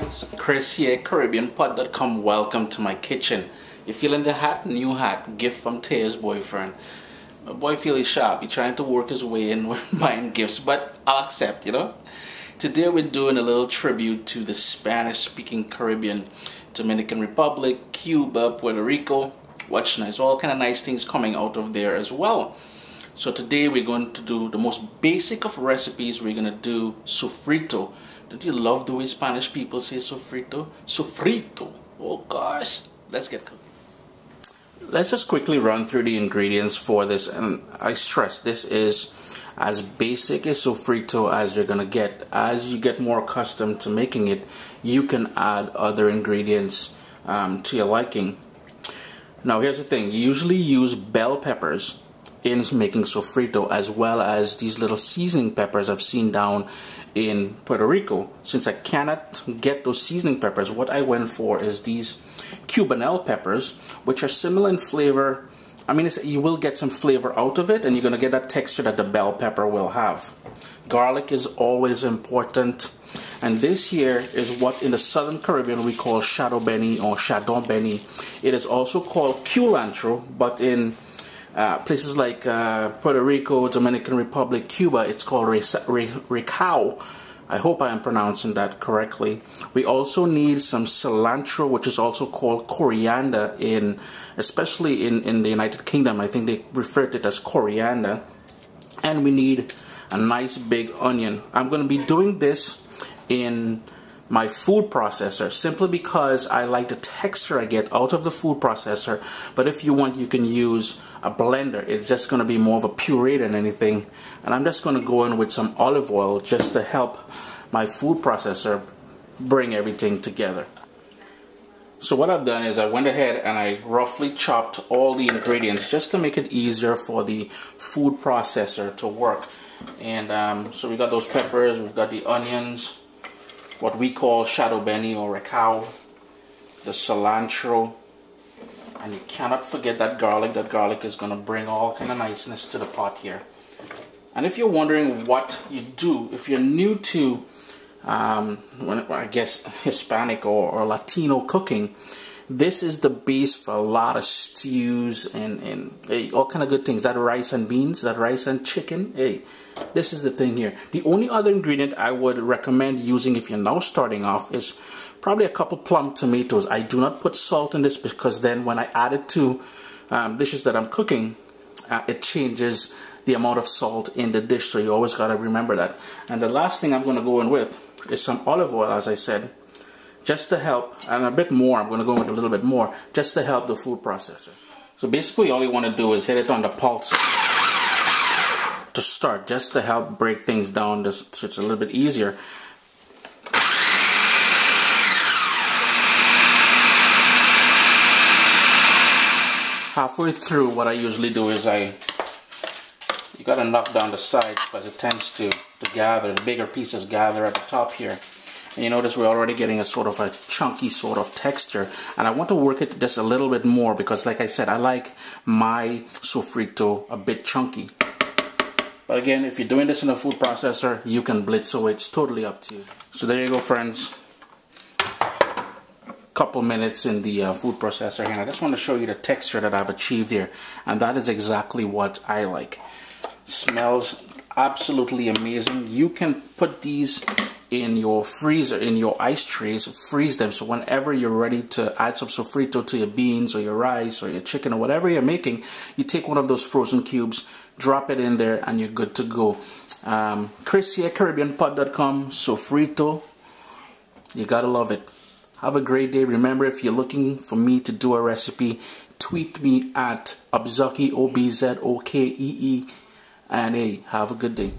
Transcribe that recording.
friends, Chris here, CaribbeanPot.com. Welcome to my kitchen. You feeling the hat? New hat, gift from Taya's boyfriend. My boy feeling sharp. He's trying to work his way in buying gifts, but I'll accept, you know. Today we're doing a little tribute to the Spanish-speaking Caribbean, Dominican Republic, Cuba, Puerto Rico. Watch nice, all kind of nice things coming out of there as well. So today we're going to do the most basic of recipes. We're going to do sofrito. Don't you love the way Spanish people say sofrito? Sofrito. Oh gosh. Let's get cooking. Let's just quickly run through the ingredients for this. And I stress, this is as basic a sofrito as you're going to get. As you get more accustomed to making it, you can add other ingredients to your liking. Now here's the thing. You usually use bell peppers in making sofrito, as well as these little seasoning peppers I've seen down in Puerto Rico. Since I cannot get those seasoning peppers, what I went for is these Cubanelle peppers, which are similar in flavor. I mean, you will get some flavor out of it, and you're going to get that texture that the bell pepper will have. Garlic is always important, and this here is what in the Southern Caribbean we call Chadon Beni or Chadon Beni. It is also called culantro, but in places like Puerto Rico, Dominican Republic, Cuba, it's called recao. I hope I am pronouncing that correctly. We also need some cilantro, which is also called coriander, especially in the United Kingdom. I think they refer to it as coriander. And we need a nice big onion. I'm going to be doing this in my food processor simply because I like the texture I get out of the food processor. But if you want, you can use a blender. It's just going to be more of a puree than anything. And I'm just going to go in with some olive oil just to help my food processor bring everything together. So what I've done is I went ahead and I roughly chopped all the ingredients just to make it easier for the food processor to work. And so we got those peppers, we've got the onions, what we call Chadon Beni or recao, the cilantro, and you cannot forget that garlic. That garlic is going to bring all kind of niceness to the pot here. And if you're wondering what you do, if you're new to, I guess, Hispanic or Latino cooking, this is the base for a lot of stews and all kind of good things. That rice and beans, that rice and chicken, hey, this is the thing here. The only other ingredient I would recommend using if you're now starting off is probably a couple plum tomatoes. I do not put salt in this because then when I add it to dishes that I'm cooking, it changes the amount of salt in the dish. So you always got to remember that. And the last thing I'm going to go in with is some olive oil, as I said, just to help, and a bit more. I'm going to go with a little bit more just to help the food processor. So basically all you want to do is hit it on the pulse to start, just to help break things down so it's a little bit easier. Halfway through, what I usually do is you got to knock down the sides because it tends to gather, the bigger pieces gather at the top here. And you notice we're already getting a sort of a chunky sort of texture, and I want to work it just a little bit more because, like I said, I like my sofrito a bit chunky. But again, if you're doing this in a food processor, you can blitz, so it's totally up to you. So there you go, friends. Couple minutes in the food processor here, and I just want to show you the texture that I've achieved here, and that is exactly what I like. Smells absolutely amazing. You can put these in your freezer, in your ice trays, freeze them, so whenever you're ready to add some sofrito to your beans or your rice or your chicken or whatever you're making, you take one of those frozen cubes, drop it in there, and you're good to go. Chris here, CaribbeanPot.com, sofrito, you gotta love it. Have a great day. Remember, if you're looking for me to do a recipe, tweet me at Obzokee, OBZOKEE, and hey, have a good day.